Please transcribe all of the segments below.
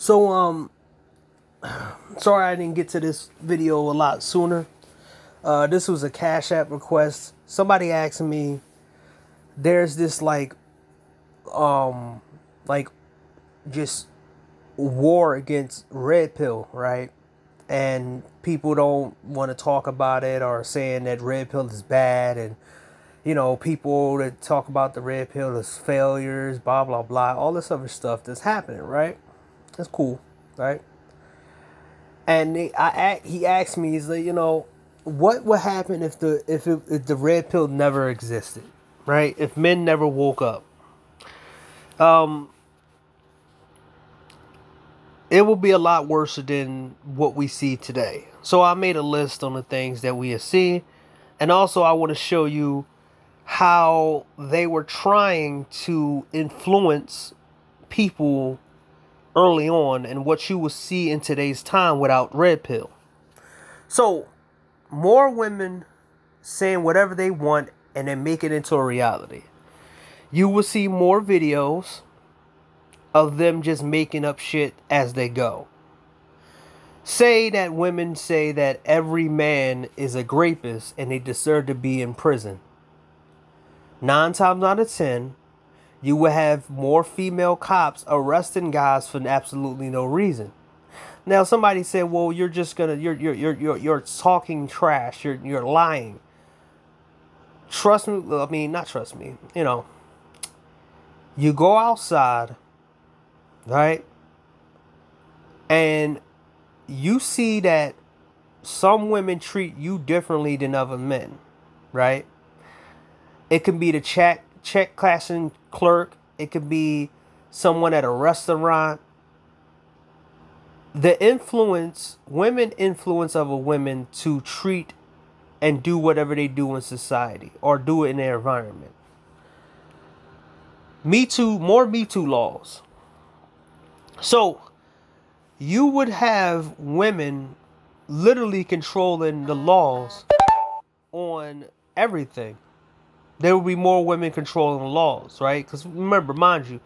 So, sorry I didn't get to this video a lot sooner. This was a Cash App request. Somebody asked me, there's this like just war against red pill, right? And people don't want to talk about it, or saying that red pill is bad, and people that talk about the red pill as failures, blah blah blah, all this other stuff that's happening, right? That's cool, right? And he asked me, he's like, what would happen if the red pill never existed, right? If men never woke up, it will be a lot worse than what we see today. So I made a list on the things that we have seen, and also I want to show you how they were trying to influence people early on, and what you will see in today's time without red pill. So, more women saying whatever they want and then make it into a reality. You will see more videos of them just making up shit as they go. Say that women say that every man is a rapist and they deserve to be in prison. 9 times out of 10, you will have more female cops arresting guys for absolutely no reason. Now, somebody said, "Well, you're talking trash. You're lying." Trust me. I mean, not trust me. You go outside, right? And you see that some women treat you differently than other men, right? It can be the check cashing clerk. It could be someone at a restaurant. The women influence other women to treat and do whatever they do in society, or do it in their environment. More Me Too laws. So, you would have women literally controlling the laws on everything. There will be more women controlling the laws, right? Because remember, mind you,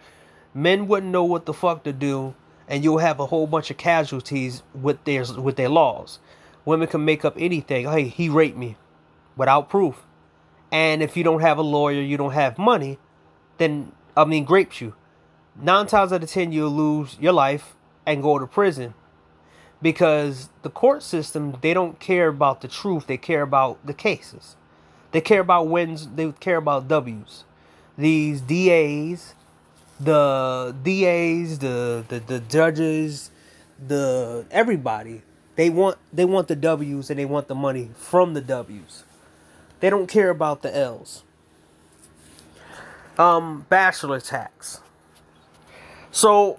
men wouldn't know what the fuck to do, and you'll have a whole bunch of casualties with their laws. Women can make up anything. Hey, he raped me, without proof. And if you don't have a lawyer, you don't have money, then, rapes you. 9 times out of 10, you'll lose your life and go to prison. Because the court system, they don't care about the truth. They care about the cases. They care about wins. They care about W's. These DAs, the judges, everybody. They want the W's, and they want the money from the W's. They don't care about the L's. Bachelor tax. So,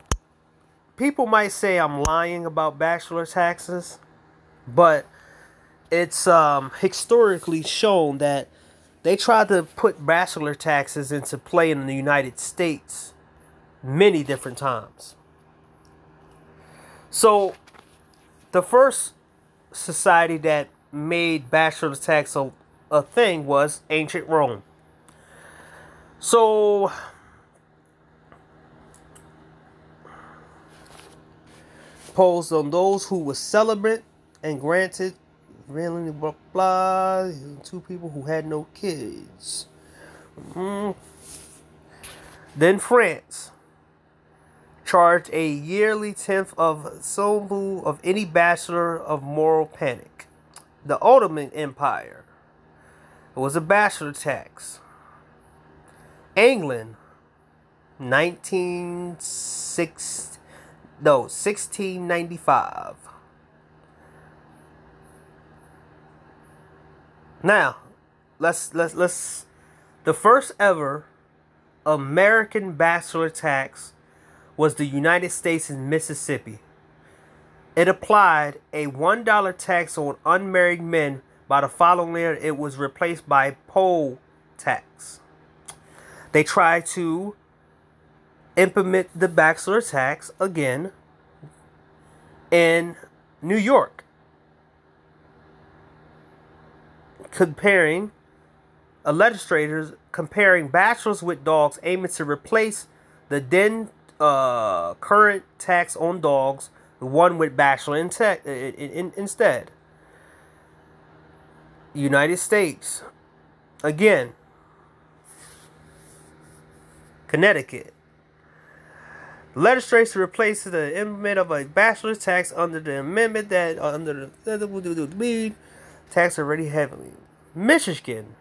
people might say I'm lying about bachelor taxes, but it's historically shown that they tried to put bachelor taxes into play in the United States many different times. So, the first society that made bachelor tax a thing was ancient Rome. So, imposed on those who were celibate and granted really blah blah, 2 people who had no kids. Then France charged a yearly tenth of sobu of any bachelor of moral panic. The Ottoman Empire, it was a bachelor tax. England, 1695. Now, let's the first ever American bachelor tax was the United States in Mississippi. It applied a $1 tax on unmarried men. By the following year, it was replaced by poll tax. They tried to implement the bachelor tax again in New York, legislators comparing bachelors with dogs, aiming to replace the then current tax on dogs, the one with bachelor instead. United States. Again, Connecticut. Legislature replaces the implement of a bachelor tax under the amendment that under the tax already heavily. Michigan.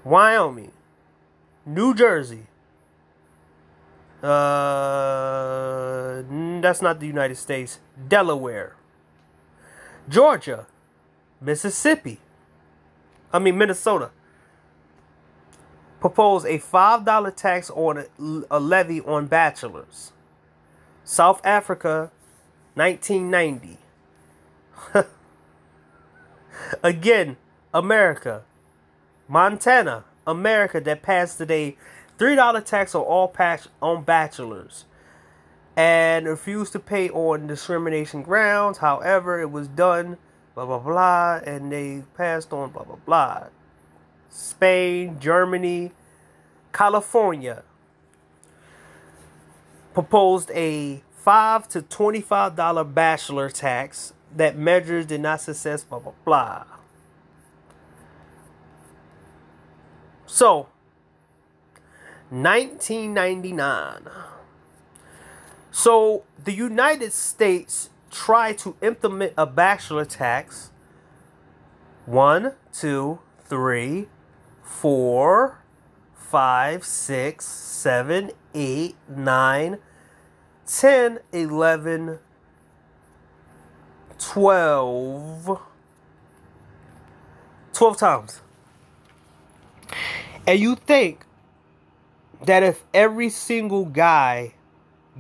Wyoming. New Jersey. That's not the United States. Delaware. Georgia. Minnesota. Propose a $5 tax on a levy on bachelors. South Africa, 1990. Again, America. Montana, America, that passed today $3 tax on all on bachelors and refused to pay on discrimination grounds. However, it was done, blah, blah, blah, and they passed on, blah, blah, blah. Spain, Germany, California proposed a $5 to $25 bachelor tax that measures did not success, blah, blah, blah. So, 1999. So, the United States tried to implement a bachelor tax. 1, 2, 3, 4, 5, 6, 7, 8, 9, 10, 11, 12. 12 times. And you think that if every single guy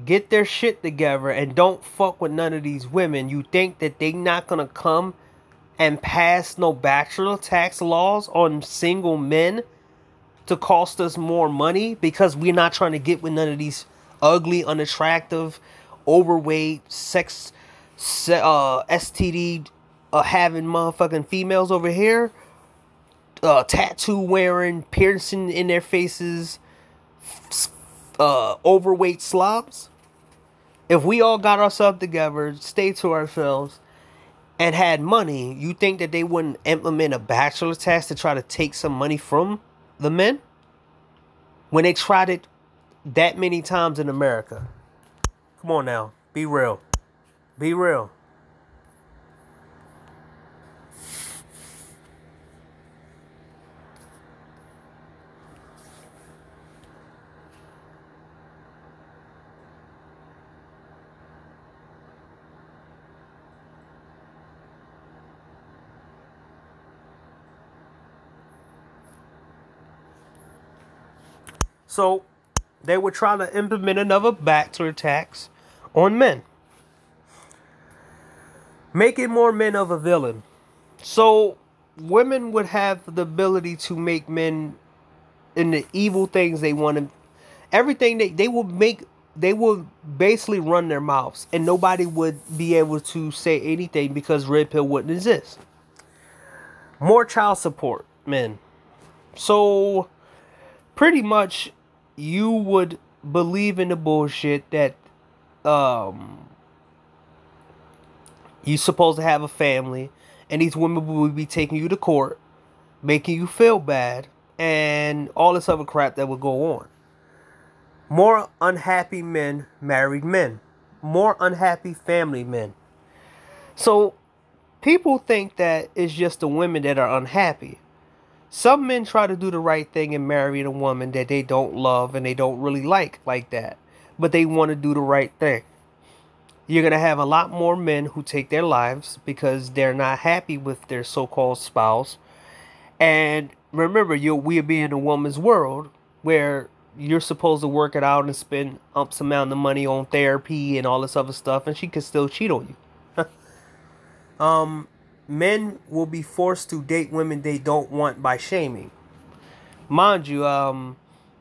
get their shit together and don't fuck with none of these women, you think that they not gonna come and pass no bachelor tax laws on single men to cost us more money because we're not trying to get with none of these ugly, unattractive, overweight, STD having motherfucking females over here, tattoo wearing, piercing in their faces, overweight slobs. If we all got ourselves together, stayed to ourselves, and had money, you think that they wouldn't implement a bachelor tax to try to take some money from the men? When they tried it that many times in America. Come on now. Be real. Be real. So, they were trying to implement another bachelor tax on men. Making more men of a villain. So, women would have the ability to make men in the evil things they want to. Everything they will basically run their mouths. And nobody would be able to say anything because Red Pill wouldn't exist. More child support, men. So, pretty much, you would believe in the bullshit that you're supposed to have a family, and these women would be taking you to court, making you feel bad, and all this other crap that would go on. More unhappy men married men. More unhappy family men. So, people think that it's just the women that are unhappy. Some men try to do the right thing and marry a woman that they don't love and they don't really like that. But they want to do the right thing. You're going to have a lot more men who take their lives because they're not happy with their so-called spouse. And remember, we'll be in a woman's world where you're supposed to work it out and spend some amount of money on therapy and all this other stuff, and she can still cheat on you. Men will be forced to date women they don't want by shaming. Mind you,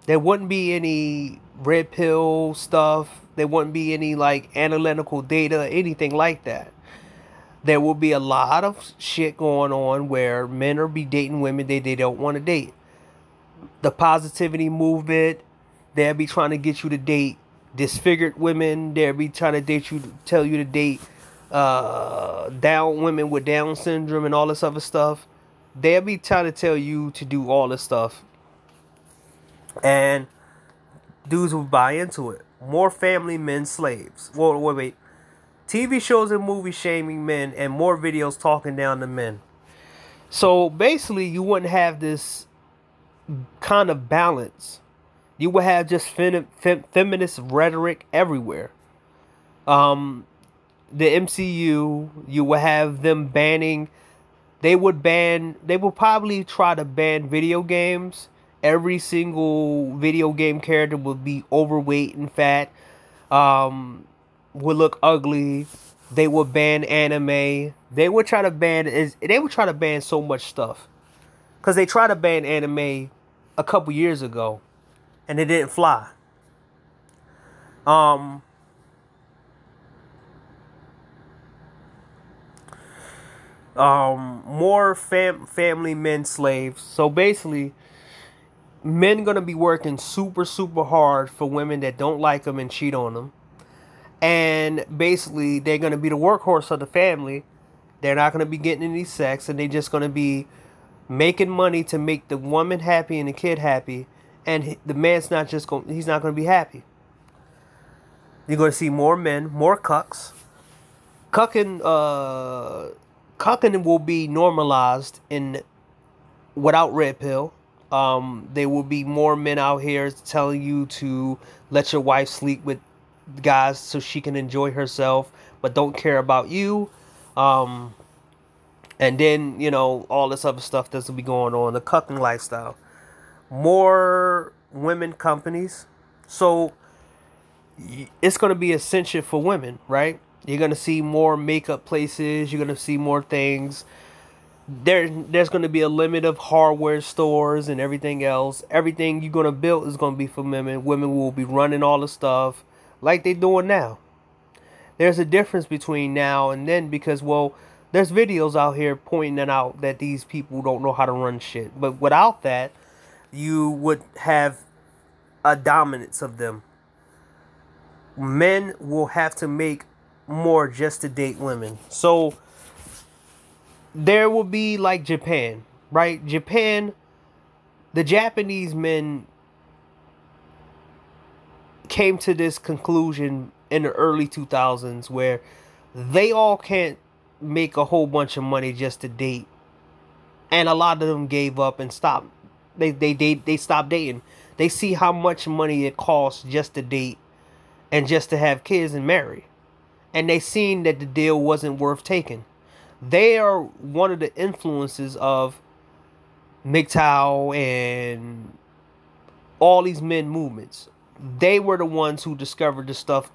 there wouldn't be any red pill stuff. There wouldn't be any like analytical data, anything like that. There will be a lot of shit going on where men are be dating women they don't want to date. the positivity movement. They'll be trying to get you to date disfigured women. They'll be trying to tell you to date down women with Down syndrome and all this other stuff. They'll be trying to tell you to do all this stuff. And dudes will buy into it. More family men slaves. Whoa, wait. TV shows and movies shaming men, and more videos talking down to men. So basically, you wouldn't have this kind of balance. You would have just feminist rhetoric everywhere. The MCU, you would have them banning. They would probably try to ban video games. Every single video game character would be overweight and fat. Would look ugly. They would ban anime. They would try to ban so much stuff. Because they tried to ban anime a couple years ago. And it didn't fly. More family men slaves. So basically, men gonna be working super hard for women that don't like them and cheat on them. And basically, they're gonna be the workhorse of the family. They're not gonna be getting any sex, and they're just gonna be making money to make the woman happy and the kid happy. And the man's he's not gonna be happy. You're gonna see more men, more cucks. Cucking will be normalized without red pill. There will be more men out here telling you to let your wife sleep with guys so she can enjoy herself, but don't care about you. And then, all this other stuff that's gonna be going on, the cucking lifestyle. More women companies. So it's going to be essential for women, right? You're going to see more makeup places. You're going to see more things. There's going to be a limit of hardware stores and everything else. Everything you're going to build is going to be for women. Women will be running all the stuff like they're doing now. There's a difference between now and then because, there's videos out here pointing out that these people don't know how to run shit. But without that, you would have a dominance of them. Men will have to make more just to date women. So there will be like Japan, right? Japan, the Japanese men came to this conclusion in the early 2000s where they all can't make a whole bunch of money just to date. And a lot of them gave up and stopped. They stopped dating. They see how much money it costs just to date and just to have kids and marry. And they seen that the deal wasn't worth taking. They are one of the influences of MGTOW and all these men movements. They were the ones who discovered this stuff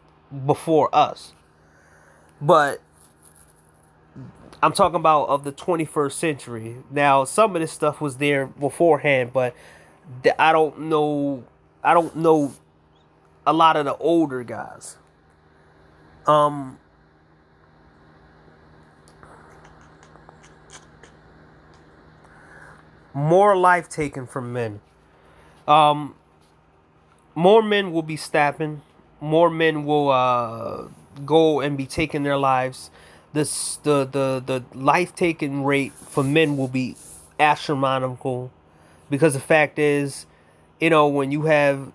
before us. But I'm talking about of the 21st century. Now, some of this stuff was there beforehand, but I don't know a lot of the older guys. More life taken from men. More men will be stabbing. More men will go and be taking their lives. The life taking rate for men will be astronomical, because the fact is, when you have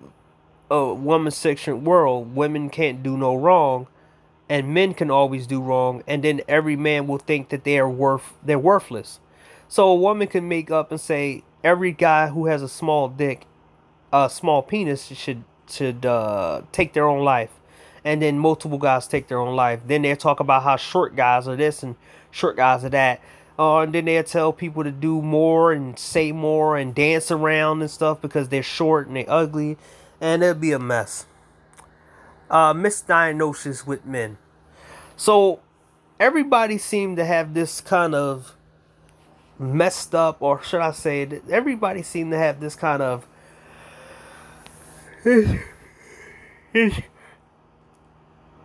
a woman-centric world, women can't do no wrong, and men can always do wrong, and then every man will think that they're worthless. So a woman can make up and say every guy who has a small dick, a small penis should take their own life. And then multiple guys take their own life. Then they'll talk about how short guys are this and short guys are that. And then they'll tell people to do more and say more and dance around and stuff because they're short and they're ugly. And it'll be a mess. Misdiagnosis with men. So everybody seemed to have this kind of messed up, or should I say, everybody seemed to have this kind of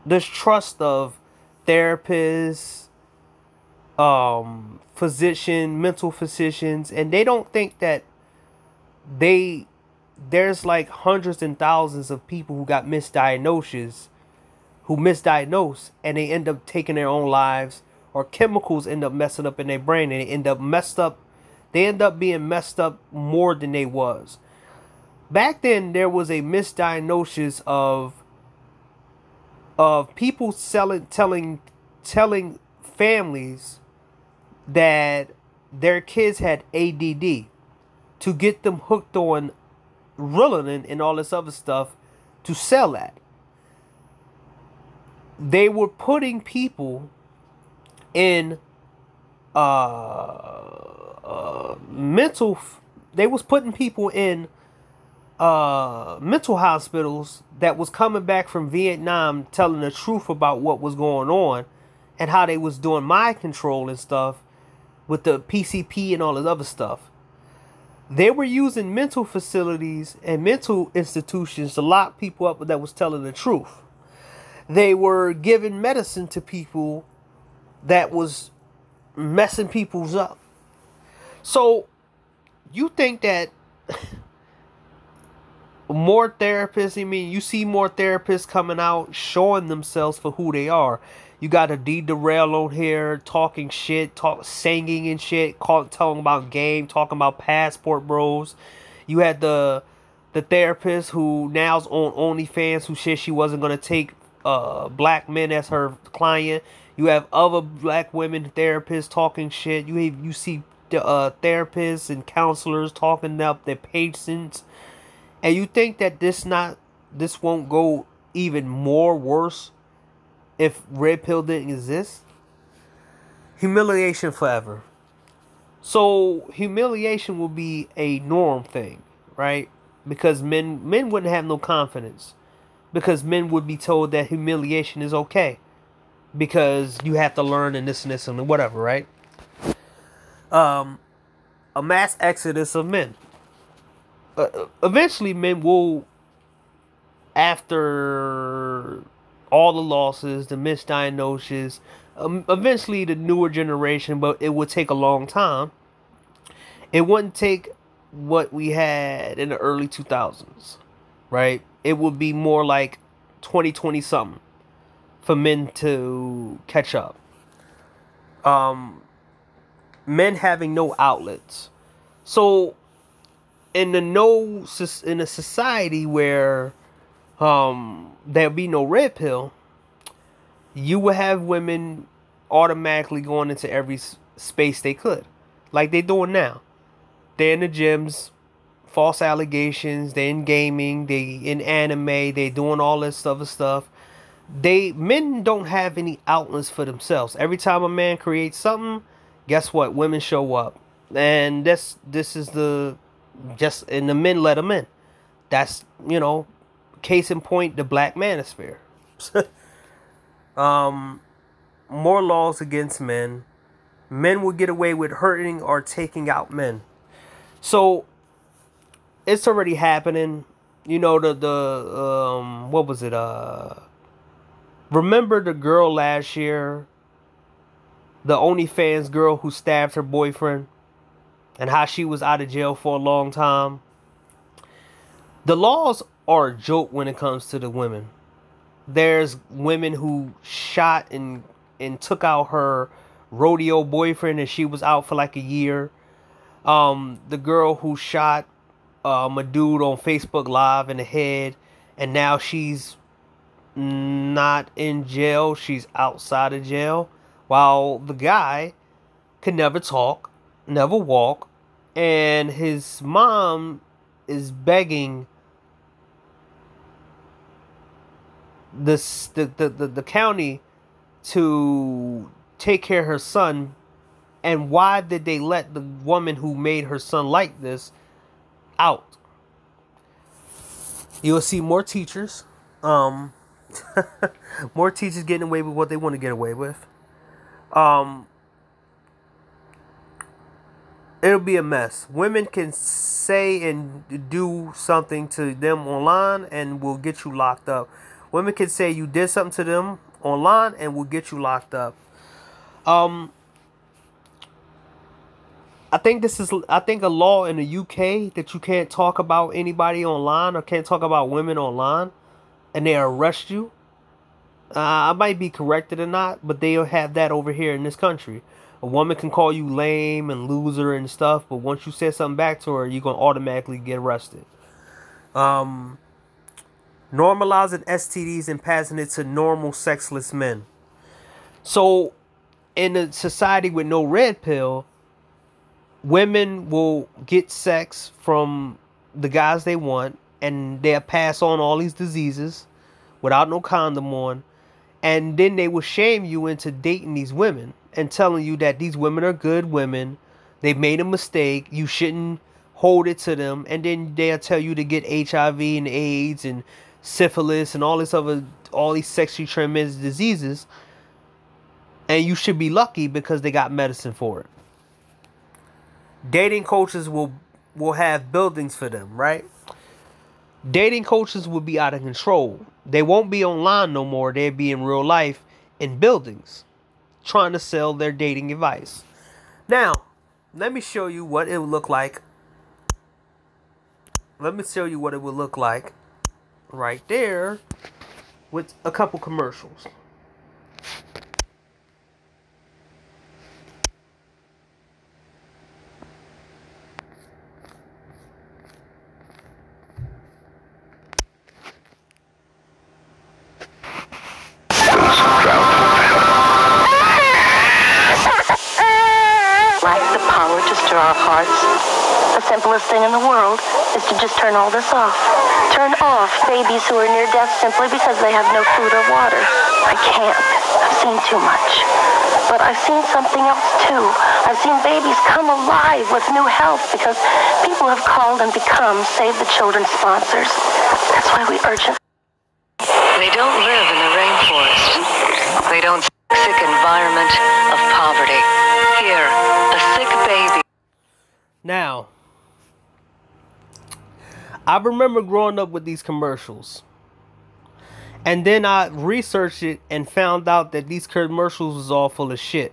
this trust of therapists, mental physicians, and they don't think that there's like hundreds and thousands of people who got misdiagnosed, and they end up taking their own lives, or chemicals end up messing up in their brain, and they end up being messed up more than they was. Back then there was a misdiagnosis of people telling families that their kids had ADD to get them hooked on Ritalin and all this other stuff to sell that. They were putting people in mental hospitals that was coming back from Vietnam, telling the truth about what was going on and how they was doing mind control and stuff with the PCP and all this other stuff. They were using mental facilities and mental institutions to lock people up that was telling the truth. They were giving medicine to people that was messing people's up. So you think that more therapists, you see more therapists coming out showing themselves for who they are. You got a D Darrell on here talking shit, singing and shit, talking about game, talking about Passport Bros. You had the therapist who now's on OnlyFans, who said she wasn't going to take black men as her client. You have other black women therapists talking shit. You see the therapists and counselors talking up their patients. And you think that this won't go even more worse if Red Pill didn't exist? Humiliation forever. So humiliation will be a norm thing, right? Because men wouldn't have no confidence. Because men would be told that humiliation is okay. Because you have to learn and this and whatever, right? A mass exodus of men. Eventually men will, after all the losses, the misdiagnosis, eventually the newer generation, but it would take a long time. It wouldn't take what we had in the early 2000s, right? It would be more like 2020 something for men to catch up. Men having no outlets. So in a society where there'll be no red pill, you will have women automatically going into every space they could, like they doing now. They're in the gyms, false allegations. They're in gaming. They in anime. They doing all this other stuff. Men don't have any outlets for themselves. Every time a man creates something, guess what? Women show up, and this is and the men let them in. That's, case in point, the Black Manosphere. More laws against men. Men will get away with hurting or taking out men. So it's already happening. What was it? Remember the girl last year, the OnlyFans girl who stabbed her boyfriend, and how she was out of jail for a long time? The laws are a joke when it comes to the women. There's women who shot and took out her rodeo boyfriend, and she was out for like a year. The girl who shot a dude on Facebook Live in the head, and now she's not in jail. She's outside of jail. While the guy could never talk, never walk, and his mom is begging the county to take care of her son. And why did they let the woman who made her son like this out? You'll see more teachers. More teachers getting away with what they want to get away with. It'll be a mess. Women can say and do something to them online and will get you locked up. Women can say you did something to them online and will get you locked up. I think a law in the UK that you can't talk about anybody online or can't talk about women online, and they arrest you. I might be corrected or not, but they'll have that over here in this country. A woman can call you lame and loser and stuff, but once you say something back to her, you're gonna automatically get arrested. Normalizing STDs and passing it to normal sexless men. So, in a society with no red pill, women will get sex from the guys they want, and they'll pass on all these diseases without no condom on, and then they will shame you into dating these women and telling you that these women are good women, they made a mistake, you shouldn't hold it to them, and then they'll tell you to get HIV and AIDS and syphilis and all these sexually transmitted diseases, and you should be lucky because they got medicine for it. Dating coaches will have buildings for them, right? Dating coaches will be out of control. They won't be online no more. They'll be in real life in buildings trying to sell their dating advice. Now, let me show you what it would look like. Let me show you what it would look like right there with a couple commercials. Our hearts. The simplest thing in the world is to just turn all this off. Turn off babies who are near death simply because they have no food or water. I can't. I've seen too much. But I've seen something else too. I've seen babies come alive with new health because people have called and become Save the Children sponsors. That's why we urge them. They don't live in the rainforest. They don't sick environment of poverty. Here, a sick baby. Now, I remember growing up with these commercials. And then I researched it and found out that these commercials was all full of shit.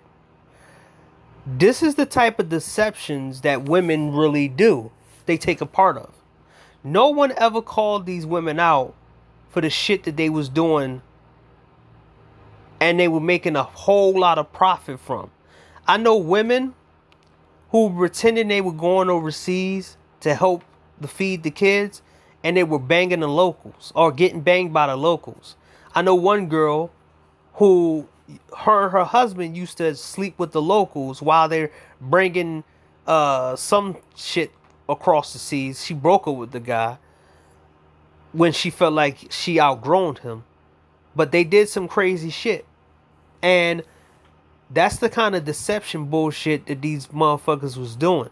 This is the type of deceptions that women really do. They take a part of. No one ever called these women out for the shit that they was doing and they were making a whole lot of profit from. I know women who pretended they were going overseas to help to feed the kids, and they were banging the locals or getting banged by the locals. I know one girl who her husband used to sleep with the locals while they're bringing some shit across the seas. She broke up with the guy when she felt like she outgrown him, but they did some crazy shit. And that's the kind of deception bullshit that these motherfuckers was doing.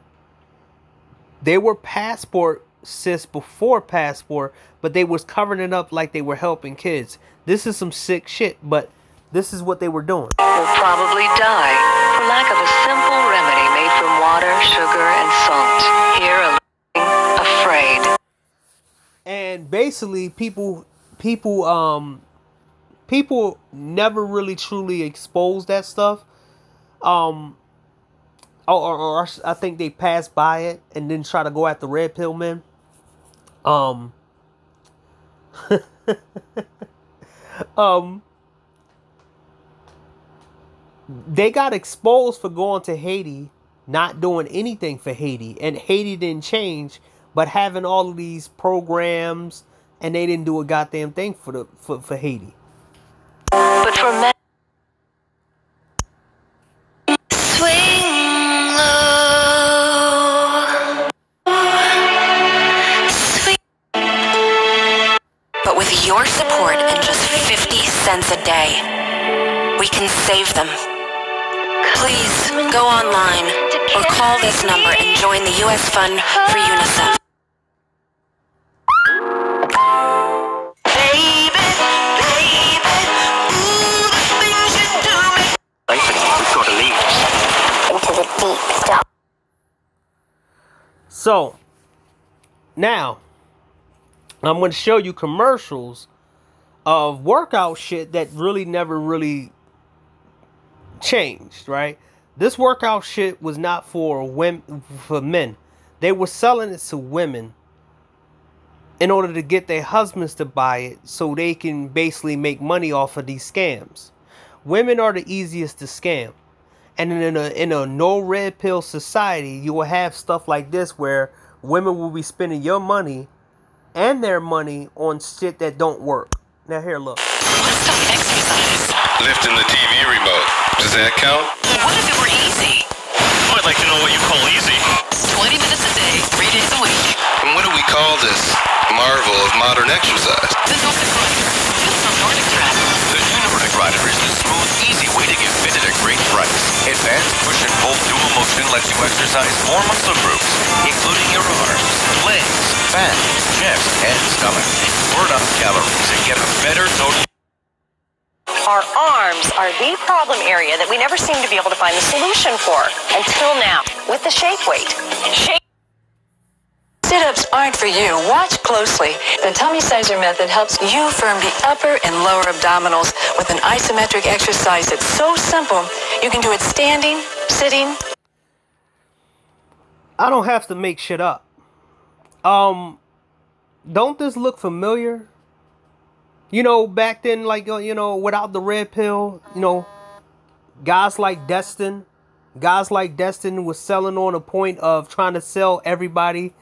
They were passport sis before passport, but they was covering it up like they were helping kids. This is some sick shit, but this is what they were doing. Will probably die for lack of a simple remedy made from water, sugar, and salt. Here, afraid. And basically, people never really truly expose that stuff. Or I think they pass by it and then try to go after red pill men. They got exposed for going to Haiti, not doing anything for Haiti, and Haiti didn't change, but having all of these programs, and they didn't do a goddamn thing for Haiti. But for men, Swing low, swing. But with your support and just 50 cents a day, we can save them. Please go online or call this number and join the U.S. Fund for UNICEF. So, now, I'm going to show you commercials of workout shit that really never really changed, right? This workout shit was not for women, for men. They were selling it to women in order to get their husbands to buy it so they can basically make money off of these scams. Women are the easiest to scam. And in a no red pill society, you will have stuff like this where women will be spending your money and their money on shit that don't work. Now here, look. Let's talk exercise. Lifting the TV remote. Does that count? What if it were easy? I'd like to know what you call easy. 20 minutes a day, 3 days a week. And what do we call this marvel of modern exercise? The Nordic Rider. It's from Nordic Trap. The new Nordic Rider is the smooth, easy way to get fit at a great price. Advanced push and pull dual motion lets you exercise 4 muscle groups, including your arms, legs, back, chest, and stomach. Burn up calories and get a better total. Our arms are the problem area that we never seem to be able to find the solution for until now with the shake weight. Sit-ups aren't for you. Watch closely. The tummy sizer method helps you firm the upper and lower abdominals with an isometric exercise that's so simple you can do it standing, sitting. I don't have to make shit up. Don't this look familiar? You know, back then, like, you know, without the red pill, you know, guys like Destin was selling on a point of trying to sell everybody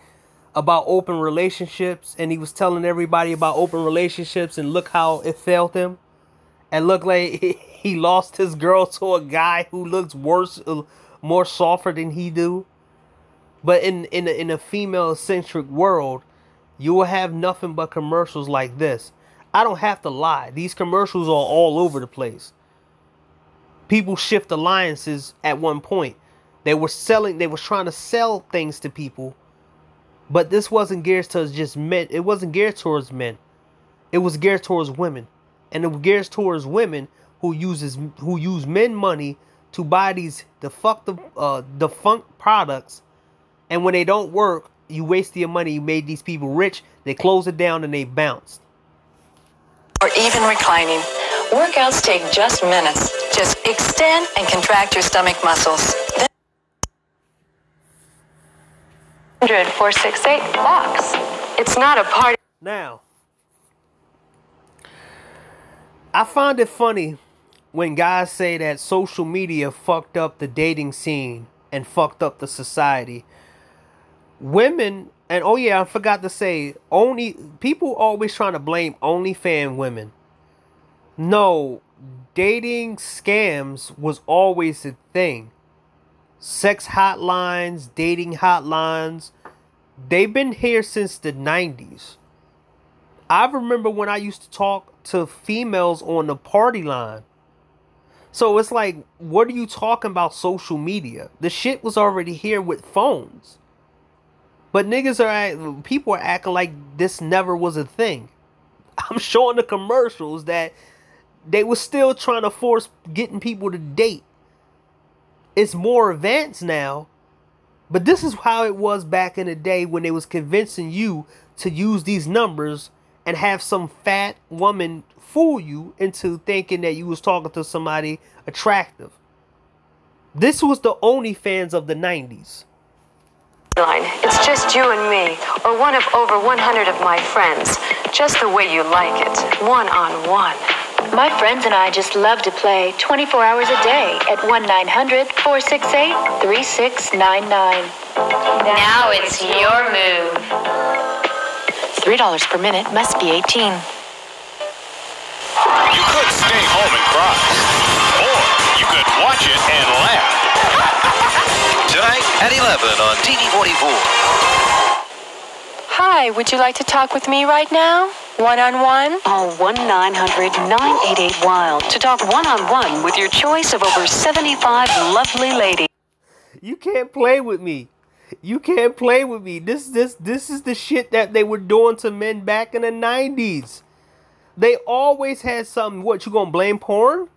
about open relationships, and he was telling everybody about open relationships, and look how it failed him, and look like he lost his girl to a guy who looks worse, more softer than he do. But in a female-centric world, you will have nothing but commercials like this. I don't have to lie. These commercials are all over the place. People shift alliances at one point. They were trying to sell things to people. But this wasn't geared towards just men. It wasn't geared towards men. It was geared towards women. And it was geared towards women who use men money to buy these defunct products. And when they don't work, you waste your money. You made these people rich. They close it down and they bounced. Or even reclining. Workouts take just minutes. Just extend and contract your stomach muscles. Then 468 box. It's not a party. Now, I find it funny when guys say that social media fucked up the dating scene and fucked up the society. Women, and oh yeah, I forgot to say, people always trying to blame OnlyFans women. No, dating scams was always a thing. Sex hotlines, dating hotlines, they've been here since the 90s. I remember when I used to talk to females on the party line. So it's like, what are you talking about social media? The shit was already here with phones. But people are acting like this never was a thing. I'm showing the commercials that they were still trying to force getting people to date. It's more advanced now. But this is how it was back in the day when they was convincing you to use these numbers and have some fat woman fool you into thinking that you was talking to somebody attractive. This was the OnlyFans of the 90s. It's just you and me, or one of over 100 of my friends. Just the way you like it, one-on-one. My friends and I just love to play 24 hours a day at 1-900-468-3699. Now it's your move. $3 per minute, must be 18. You could stay home and cry. Or you could watch it and laugh. Tonight at 11 on TV44. Hi, would you like to talk with me right now? One-on-one? Call 1-900-988-WILD to talk one-on-one with your choice of over 75 lovely ladies. You can't play with me. You can't play with me. This is the shit that they were doing to men back in the 90s. They always had something. What, you gonna blame porn?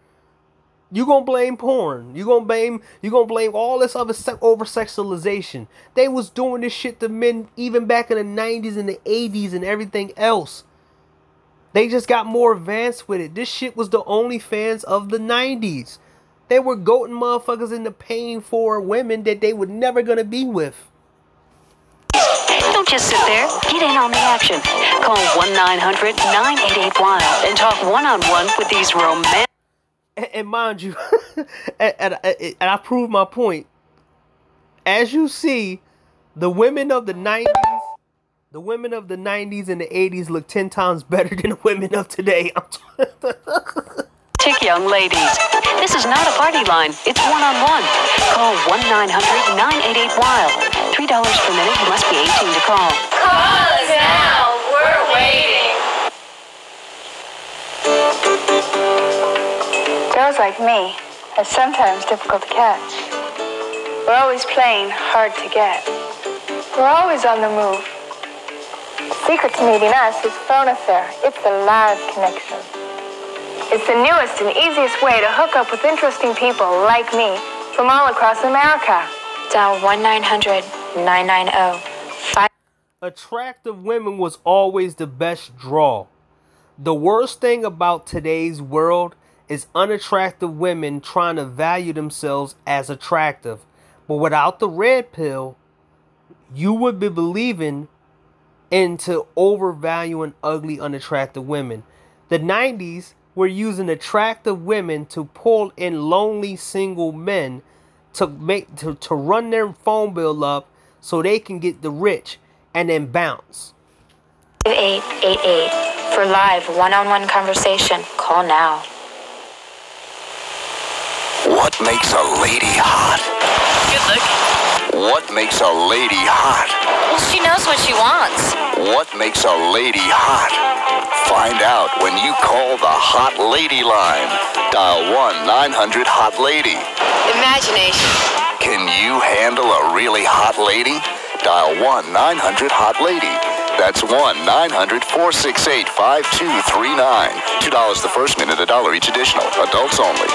You gonna blame porn. You gonna blame all this other over-sexualization. They was doing this shit to men even back in the 90s and the 80s and everything else. They just got more advanced with it. This shit was the OnlyFans of the 90s. They were goating motherfuckers into paying for women that they were never gonna be with. Don't just sit there. Get in on the action. Call 1-900-988-WILD and talk one-on-one with these romantic... And mind you, and I proved my point. As you see, the women of the 90s, the women of the 90s and the 80s look 10 times better than the women of today. Young ladies. This is not a party line. It's one-on-one. Call 1-900-988-WILD. $3 per minute. You must be 18 to call. Call us now. We're waiting. Girls like me are sometimes difficult to catch. We're always playing hard to get. We're always on the move. The secret to meeting us is phone affair. It's a live connection. It's the newest and easiest way to hook up with interesting people like me from all across America. Dial 1-900-990-5. Attractive women was always the best draw. The worst thing about today's world is unattractive women trying to value themselves as attractive. But without the red pill, you would be believing into overvaluing ugly, unattractive women. The 90s were using attractive women to pull in lonely single men to run their phone bill up so they can get the rich and then bounce. 8888 for live one-on-one conversation. Call now. What makes a lady hot? Good look. What makes a lady hot? Well, she knows what she wants. What makes a lady hot? Find out when you call the Hot Lady line. Dial 1-900-HOT-LADY. Imagination. Can you handle a really hot lady? Dial 1-900-HOT-LADY. That's 1-900-468-5239. $2 the first minute, $1 each additional. Adults only.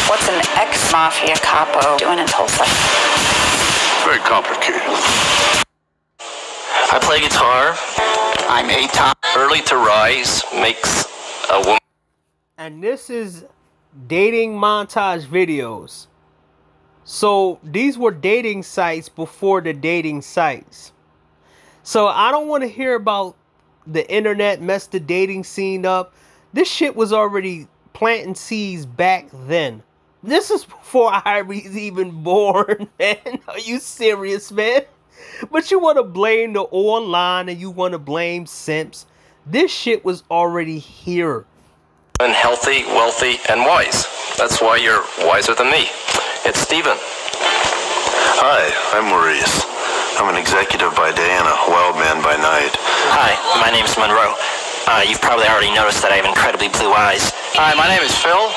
What's an ex-mafia capo doing in Tulsa? Very complicated. I play guitar. I'm A-top. Early to rise makes a woman. And this is dating montage videos. So these were dating sites before the dating sites. So I don't want to hear about the internet messed the dating scene up. This shit was already planting seeds back then. This is before Iree's even born, man. Are you serious, man? But you want to blame the online and you want to blame simps. This shit was already here. And healthy, wealthy, and wise. That's why you're wiser than me. It's Steven. Hi, I'm Maurice. I'm an executive by day and a wild man by night. Hi, my name's Monroe. You've probably already noticed that I have incredibly blue eyes. Hi, my name is Phil.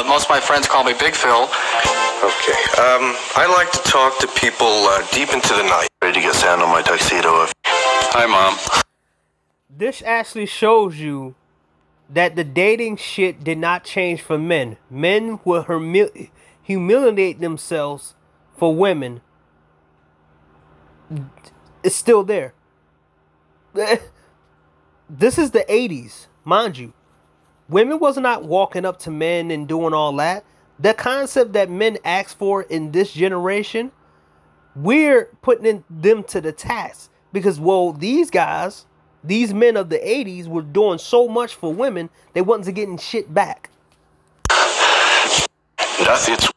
Most of my friends call me Big Phil. Okay, I like to talk to people deep into the night. Ready to get sand on my tuxedo. Hi, Mom. This actually shows you that the dating shit did not change for men. Men will humiliate themselves for women. It's still there. This is the 80s, mind you. Women was not walking up to men and doing all that. The concept that men ask for in this generation, we're putting them to the task. Because, well, these guys, these men of the 80s were doing so much for women, they wasn't getting shit back. That's it.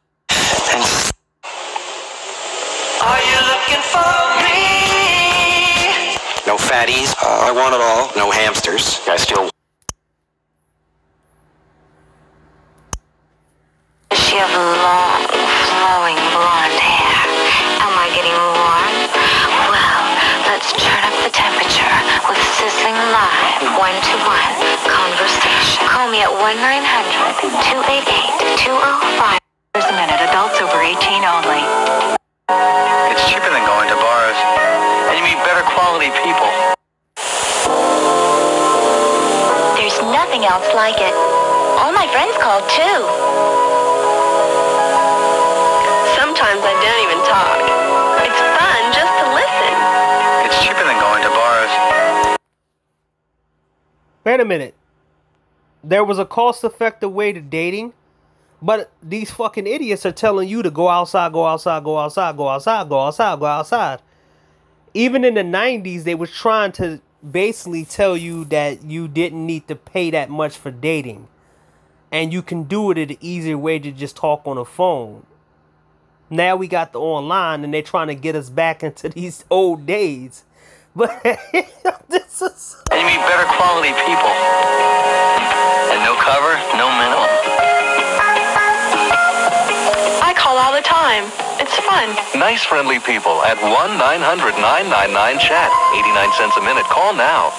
Are you looking for me? No fatties. I want it all. No hamsters. I still... She have long, flowing blonde hair. Am I getting warm? Well, let's turn up the temperature with sizzling live one-to-one conversation. Call me at 1-900-288-205. $2 a minute. Adults over 18 only. It's cheaper than going to bars, and you meet better quality people. There's nothing nothing else like it. All my friends called too. Sometimes I don't even talk. It's fun just to listen. It's cheaper than going to bars. Wait a minute. There was a cost-effective way to dating, but these fucking idiots are telling you to go outside, go outside, go outside, go outside, go outside, go outside. Even in the 90s, they was trying to basically tell you that you didn't need to pay that much for dating. And you can do it in an easier way to just talk on the phone. Now we got the online and they're trying to get us back into these old days. But this is... And you meet better quality people. And no cover, no minimum. I call all the time. It's fun. Nice, friendly people at 1-900-999-CHAT. 89 cents a minute. Call now.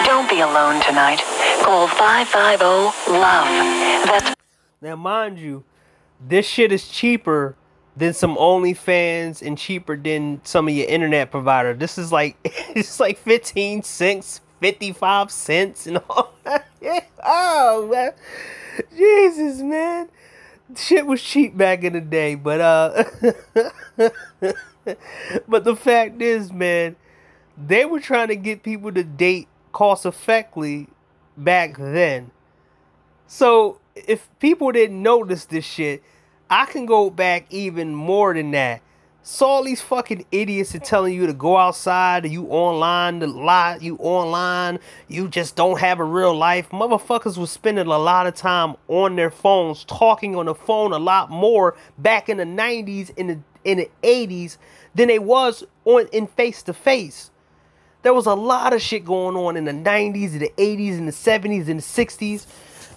Don't be alone tonight. Call 550-LOVE. That's... Now, mind you, this shit is cheaper than some OnlyFans and cheaper than some of your internet provider. This is like, it's like 15 cents, 55 cents and all that. Oh, man. Jesus, man. Shit was cheap back in the day, but but the fact is, man, they were trying to get people to date cost effectively back then. So if people didn't notice this shit, I can go back even more than that. So all these fucking idiots are telling you to go outside, you online, you just don't have a real life. Motherfuckers was spending a lot of time on their phones, talking on the phone a lot more back in the 90s, in the 80s, than they was in face-to-face. There was a lot of shit going on in the 90s, the 80s, and the 70s, and the 60s.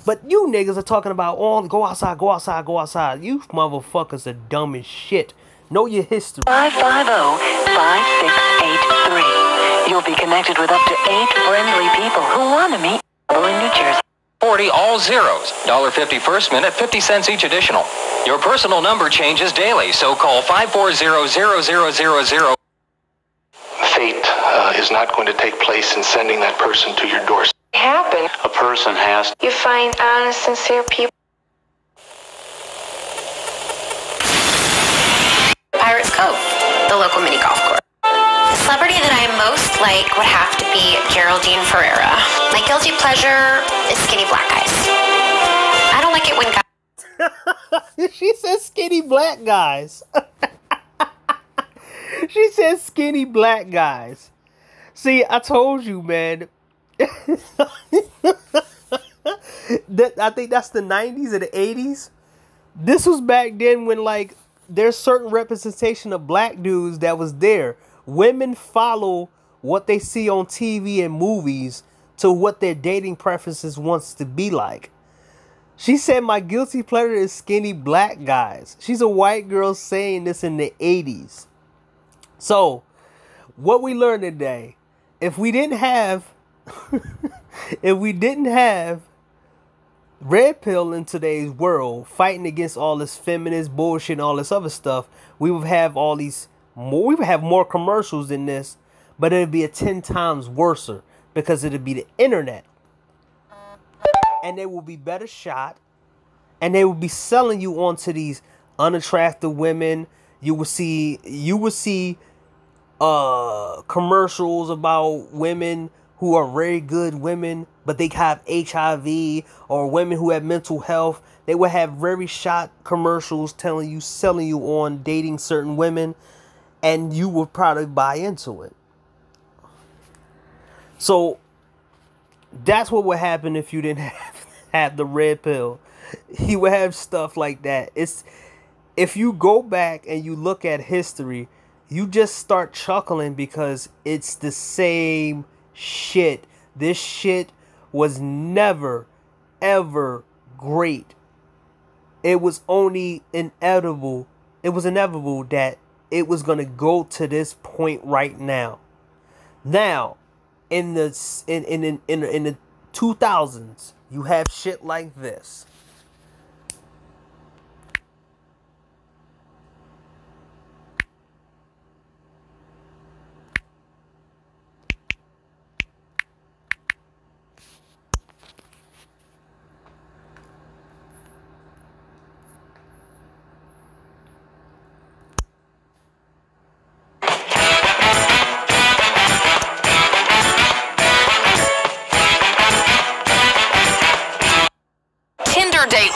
But you niggas are talking about, oh, go outside, go outside, go outside. You motherfuckers are dumb as shit. Know your history. 550-5683. You'll be connected with up to 8 friendly people who want to meet in New Jersey. 40 all zeros. $1.50 first minute, 50 cents each additional. Your personal number changes daily, so call 540-0000. Fate is not going to take place in sending that person to your doorstep. Happen. A person has... You find honest, sincere people. Pirates Cove, the local mini golf course. The celebrity that I most like would have to be Geraldine Ferreira. My guilty pleasure is skinny black guys. I don't like it when guys... She says skinny black guys. She says skinny black guys. See, I told you, man. I think that's the 90s or the 80s. This was back then when, like, there's certain representation of black dudes that was there. Women follow what they see on TV and movies to what their dating preferences wants to be like. She said my guilty pleasure is skinny black guys. She's a white girl saying this in the 80s. So, what we learned today, if we didn't have Red Pill in today's world fighting against all this feminist bullshit and all this other stuff, we would have we would have more commercials than this, but it'd be 10 times worse because it'd be the internet. And they will be better shot, and they will be selling you onto these unattractive women. You will see commercials about women who are very good women, but they have HIV, or women who have mental health. They will have very shot commercials selling you on dating certain women, and you will probably buy into it. So that's what would happen if you didn't have the red pill. You would have stuff like that. If you go back and you look at history, you just start chuckling because it's the same shit. This shit was never, ever great. It was only inevitable. It was inevitable that it was going to go to this point right now. Now, in the 2000s, you have shit like this.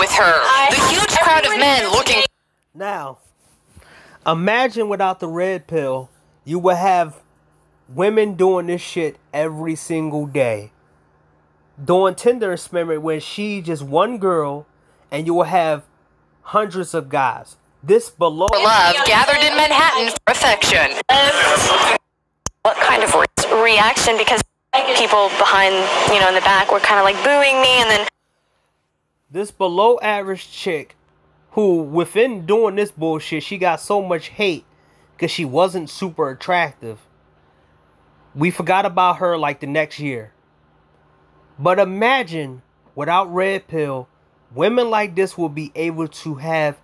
with her. The huge crowd of men looking. Now, imagine without the red pill, you would have women doing this shit every single day. Doing Tinder experiment where she just one girl and you will have hundreds of guys. This below Love gathered in Manhattan for affection. What kind of reaction? Because people behind, in the back were kind of like booing me, and then this below average chick who within doing this bullshit, she got so much hate because she wasn't super attractive. We forgot about her like the next year. But imagine without red pill, women like this will be able to have,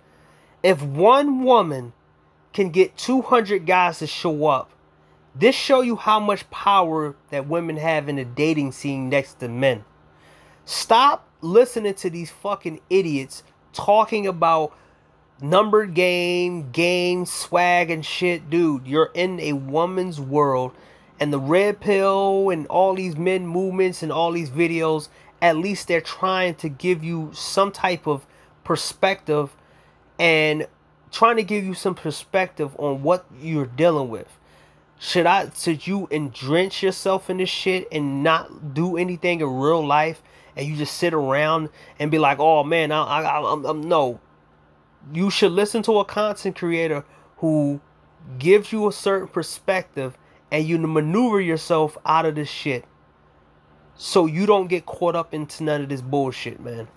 if one woman can get 200 guys to show up, this show you how much power that women have in the dating scene next to men. Stop listening to these fucking idiots talking about number game, swag and shit. Dude, you're in a woman's world, and the red pill and all these men movements and all these videos, at least they're trying to give you some type of perspective and trying to give you some perspective on what you're dealing with. Should you entrench yourself in this shit and not do anything in real life, and you just sit around and be like, oh man, I'm no. You should listen to a content creator who gives you a certain perspective, and you maneuver yourself out of this shit so you don't get caught up into none of this bullshit, man.